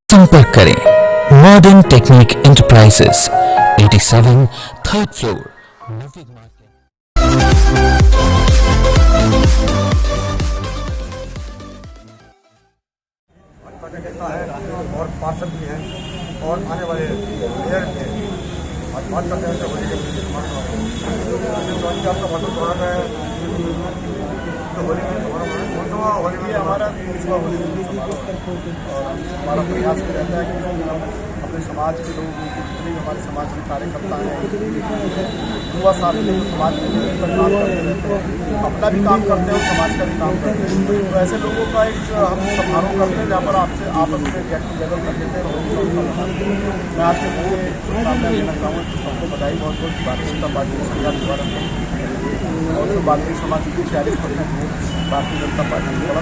संपर्क करें modern technique enterprises 87 third floor Navyug market. नेता है और पार्षद भी हैं और आने वाले मेयर भी हैं। आज बात करते हैं होली के आपका बहुत स्वागत है। तो होली में होली में हमारा हमारा प्रयास भी रहता है कि अपने समाज के लोग हमारे समाज के कार्यकर्ता हैं युवा साथी लोग समाज में काम करते रहते हैं, अपना भी काम करते हैं और समाज का भी काम करते हैं। तो ऐसे लोगों का एक हम समारोह करते हैं जहाँ पर आपसे आपस में गेट टुगेदर कर लेते हैं। मैं आपके लिए शुभकामनाएं देना चाहूँगा कि सबको बधाई बहुत बहुत। भारतीय जनता पार्टी सरकार द्वारा और जो भारतीय समाज की 40% भारतीय जनता पार्टी द्वारा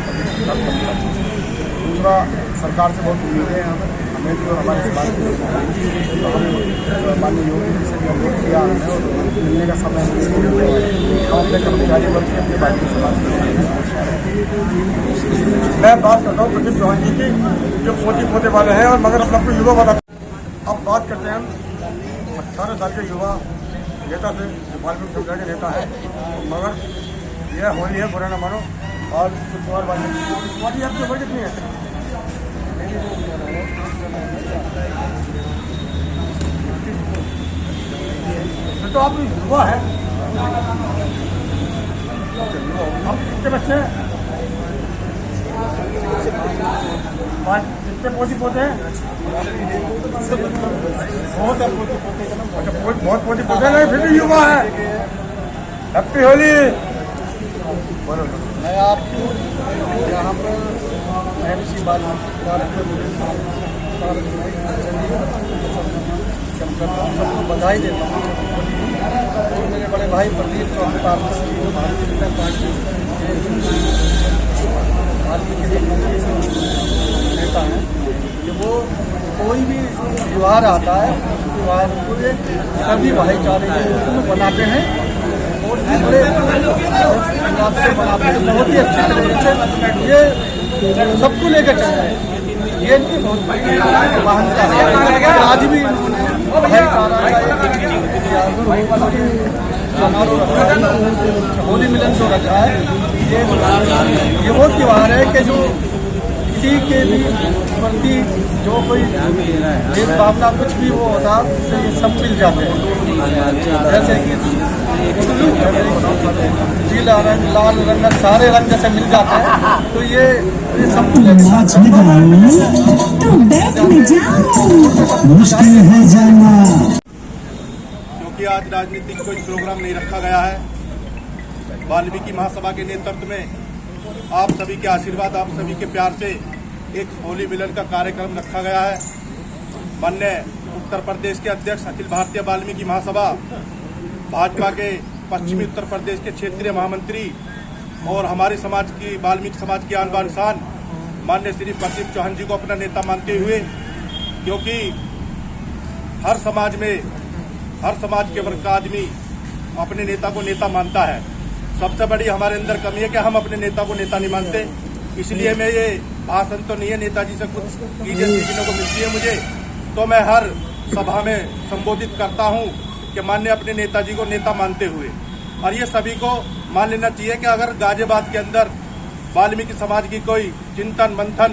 दूसरा सरकार से बहुत उम्मीदें हैं हमें जो हमारे समाज के लोग माननीय योगी जी से भी अनुरोध किया है और मिलने का समय हम अपने कर्मचारी वर्ग के अपने भारतीय समाज के। मैं बात करता हूँ प्रदीप चौहान जी की जो पोते वाले हैं और मगर अपना कोई युवा वाला। अब बात करते हैं हम 18 साल के युवा नेता से वाल्मीकि समुदाय के नेता है, मगर यह होली है बुरा न मानो। और कुमार वाल्मीकि आपकी उम्र कितनी है? तो आप युवा है, आप कितने बच्चे हैं? कितने पोते हैं? बहुत है पोते का नाम। अच्छा बहुत पोते नहीं, फिर भी युवा है। हैप्पी होली। मैं आपको यहाँ पर MC वाल्मीकि सबको बधाई देता हूँ। मेरे बड़े भाई प्रदीप चौहान पार्षद भारतीय जनता पार्टी नेता हैं कि वो कोई भी त्यौहार आता है त्यौहार को सभी भाईचारे के रूप में बनाते हैं और बड़े पंजाब से बनाते हैं बहुत ही अच्छे तरीके से। ये सबको लेकर चल रहे हैं, ये इनकी बहुत महानता है। आज भी भाईचारा होली मिलन जो रखा है ये वो त्यौहार है कि जो किसी के भी प्रति जो कोई एक भावना कुछ भी वो होता उससे ये सब मिल जाते हैं। जैसे कि पीला रंग लाल रंग सारे रंग जैसे मिल जाते हैं तो ये सब मुश्किल है जाना। क्योंकि आज राजनीतिक कोई प्रोग्राम नहीं रखा गया है, वाल्मीकि महासभा के नेतृत्व में आप सभी के आशीर्वाद आप सभी के प्यार से एक होली मिलन का कार्यक्रम रखा गया है। माननीय उत्तर प्रदेश के अध्यक्ष अखिल भारतीय वाल्मीकि महासभा भाजपा के पश्चिमी उत्तर प्रदेश के क्षेत्रीय महामंत्री और हमारे समाज की वाल्मीकि समाज की आन बान शान माननीय श्री प्रदीप चौहान जी को अपना नेता मानते हुए, क्योंकि हर समाज के वर्ग का आदमी अपने नेता को नेता मानता है। सबसे बड़ी हमारे अंदर कमी है कि हम अपने नेता को नेता नहीं मानते। इसलिए मैं ये भाषण तो नहीं है, नेताजी से कुछ चीजें सीखने को मिलती है मुझे, तो मैं हर सभा में संबोधित करता हूँ कि माननीय अपने नेताजी को नेता मानते हुए। और ये सभी को मान लेना चाहिए कि अगर गाजियाबाद के अंदर वाल्मीकि समाज की कोई चिंतन मंथन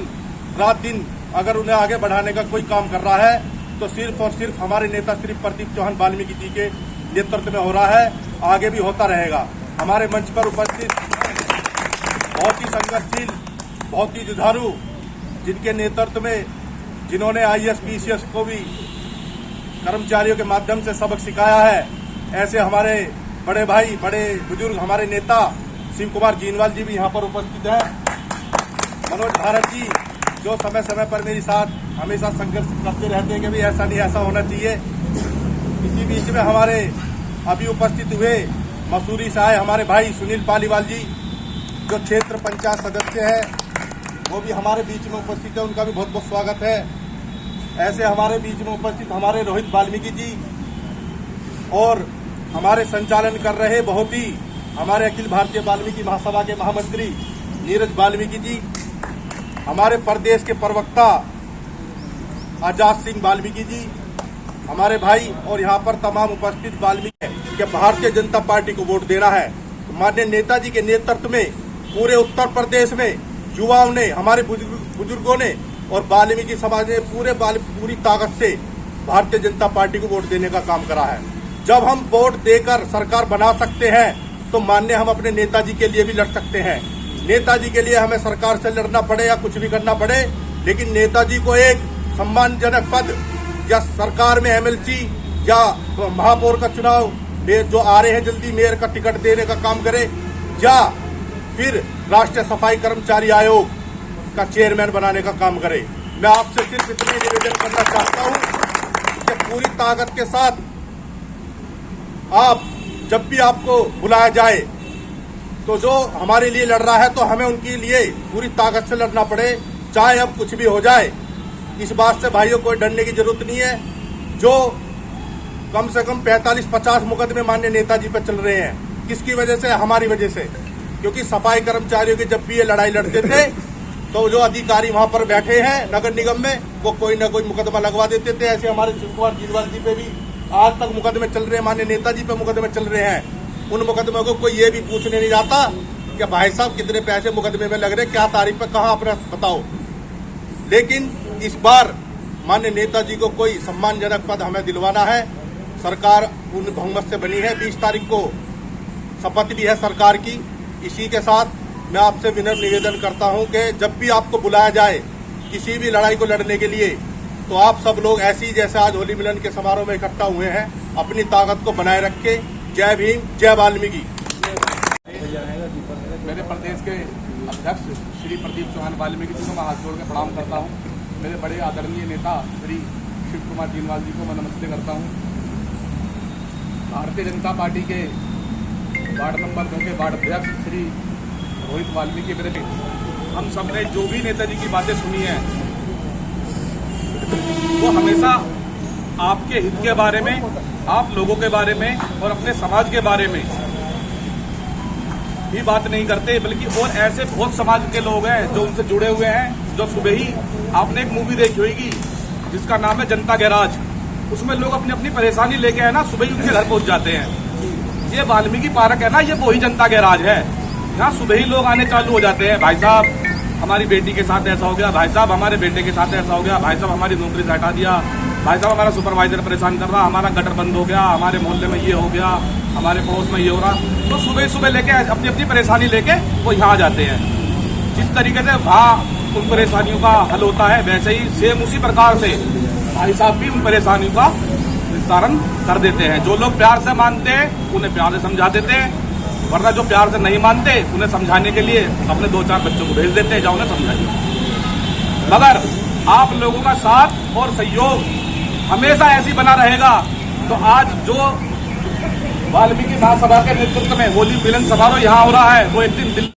रात दिन अगर उन्हें आगे बढ़ाने का कोई काम कर रहा है तो सिर्फ और सिर्फ हमारे नेता श्री प्रदीप चौहान वाल्मीकि जी के नेतृत्व में हो रहा है, आगे भी होता रहेगा। हमारे मंच पर उपस्थित बहुत ही संघर्षशील, बहुत ही जुझारू, जिनके नेतृत्व में जिन्होंने IAS PCS को भी कर्मचारियों के माध्यम से सबक सिखाया है, ऐसे हमारे बड़े भाई, बड़े बुजुर्ग हमारे नेता शिव कुमार जीनवाल जी भी यहाँ पर उपस्थित हैं। मनोज भारत जी जो समय समय पर मेरे साथ हमेशा संघर्ष करते रहते हैं कि भाई ऐसा नहीं, ऐसा होना चाहिए। इसी बीच में हमारे अभी उपस्थित हुए मसूरी से आए हमारे भाई सुनील पालीवाल जी जो क्षेत्र पंचायत सदस्य है, वो भी हमारे बीच में उपस्थित है, उनका भी बहुत बहुत स्वागत है। ऐसे हमारे बीच में उपस्थित हमारे रोहित वाल्मीकि जी और हमारे संचालन कर रहे बहुत ही हमारे अखिल भारतीय वाल्मीकि महासभा के महामंत्री नीरज वाल्मीकि जी, हमारे प्रदेश के प्रवक्ता आजाद सिंह वाल्मीकि जी, हमारे भाई और यहाँ पर तमाम उपस्थित वाल्मीकि कि भारतीय जनता पार्टी को वोट देना है। तो माननीय नेताजी के नेतृत्व में पूरे उत्तर प्रदेश में युवाओं ने, हमारे बुजुर्गों ने और वाल्मीकि समाज ने पूरी ताकत से भारतीय जनता पार्टी को वोट देने का काम करा है। जब हम वोट देकर सरकार बना सकते हैं तो मान्य हम अपने नेताजी के लिए भी लड़ सकते हैं। नेताजी के लिए हमें सरकार से लड़ना पड़े या कुछ भी करना पड़े, लेकिन नेताजी को एक सम्मानजनक पद या सरकार में एमएलसी या महापौर का चुनाव जो आ रहे हैं जल्दी मेयर का टिकट देने का काम करे, या फिर राष्ट्रीय सफाई कर्मचारी आयोग का चेयरमैन बनाने का काम करे। मैं आपसे सिर्फ इतनी निवेदन करना चाहता हूं कि पूरी ताकत के साथ आप जब भी आपको बुलाया जाए तो जो हमारे लिए लड़ रहा है तो हमें उनके लिए पूरी ताकत से लड़ना पड़े, चाहे अब कुछ भी हो जाए। इस बात से भाइयों कोई डरने की जरूरत नहीं है। जो कम से कम 45-50 मुकदमे माननीय नेताजी पर चल रहे हैं, किसकी वजह से? हमारी वजह से। क्योंकि सफाई कर्मचारियों की जब भी ये लड़ाई लड़ते थे तो जो अधिकारी वहां पर बैठे हैं नगर निगम में, वो कोई न कोई मुकदमा लगवा देते थे। ऐसे हमारे शिव कुमार जीनवाल जी पे भी आज तक मुकदमे चल रहे हैं, माननीय नेताजी पे मुकदमे चल रहे हैं। उन मुकदमों को कोई ये भी पूछने नहीं जाता कि भाई साहब कितने पैसे मुकदमे में लग रहे, क्या तारीख पे, कहाँ अपना बताओ। लेकिन इस बार माननीय नेताजी को कोई सम्मानजनक पद हमें दिलवाना है। सरकार पूर्ण बहुमत से बनी है, 20 तारीख को शपथ भी है सरकार की। इसी के साथ मैं आपसे विनम्र निवेदन करता हूं कि जब भी आपको बुलाया जाए किसी भी लड़ाई को लड़ने के लिए, तो आप सब लोग ऐसे ही जैसे आज होली मिलन के समारोह में इकट्ठा हुए हैं, अपनी ताकत को बनाए रखें। जय भीम, जय वाल्मीकि। मेरे प्रदेश के अध्यक्ष श्री प्रदीप चौहान वाल्मीकि जी को मैं हाथ जोड़ के प्रणाम करता हूँ। मेरे बड़े आदरणीय नेता श्री शिव कुमार जीनवाल जी को मैं नमस्ते करता हूँ। भारतीय जनता पार्टी के वार्ड नंबर 2 के वार्ड अध्यक्ष श्री रोहित वाल्मीकि मेरे, हम सब ने जो भी नेताजी की बातें सुनी हैं वो हमेशा आपके हित के बारे में, आप लोगों के बारे में और अपने समाज के बारे में भी बात नहीं करते, बल्कि और ऐसे बहुत समाज के लोग हैं जो उनसे जुड़े हुए हैं। जो सुबह ही आपने एक मूवी देखी होगी जिसका नाम है जनता गैराज, उसमें लोग अपनी अपनी परेशानी लेके है ना सुबह ही उनके घर पहुंच जाते हैं। ये वाल्मीकि पार्क है ना, ये वही जनता गैराज है। यहाँ सुबह ही लोग आने चालू हो जाते हैं, भाई साहब हमारी बेटी के साथ ऐसा हो गया, भाई साहब हमारे बेटे के साथ ऐसा हो गया, भाई साहब हमारी नौकरी से हटा दिया, भाई साहब हमारा सुपरवाइजर परेशान कर रहा, हमारा गटर बंद हो गया, हमारे मोहल्ले में ये हो गया, हमारे पड़ोस में ये हो रहा। तो सुबह सुबह लेके अपनी अपनी परेशानी लेके वो यहाँ आ जाते हैं। जिस तरीके से वहाँ उन परेशानियों का हल होता है, वैसे ही सेम उसी प्रकार से भाई साहब भी उन परेशानियों का निस्तारण कर देते हैं। जो लोग प्यार से मानते हैं उन्हें प्यार से समझा देते हैं, वरना जो प्यार से नहीं मानते उन्हें समझाने के लिए अपने 2-4 बच्चों को भेज देते हैं, जाओ उन्हें समझाइए। मगर आप लोगों का साथ और सहयोग हमेशा ऐसी बना रहेगा। तो आज जो वाल्मीकि महासभा के नेतृत्व में होली मिलन समारोह यहाँ हो रहा है, वो एक दिन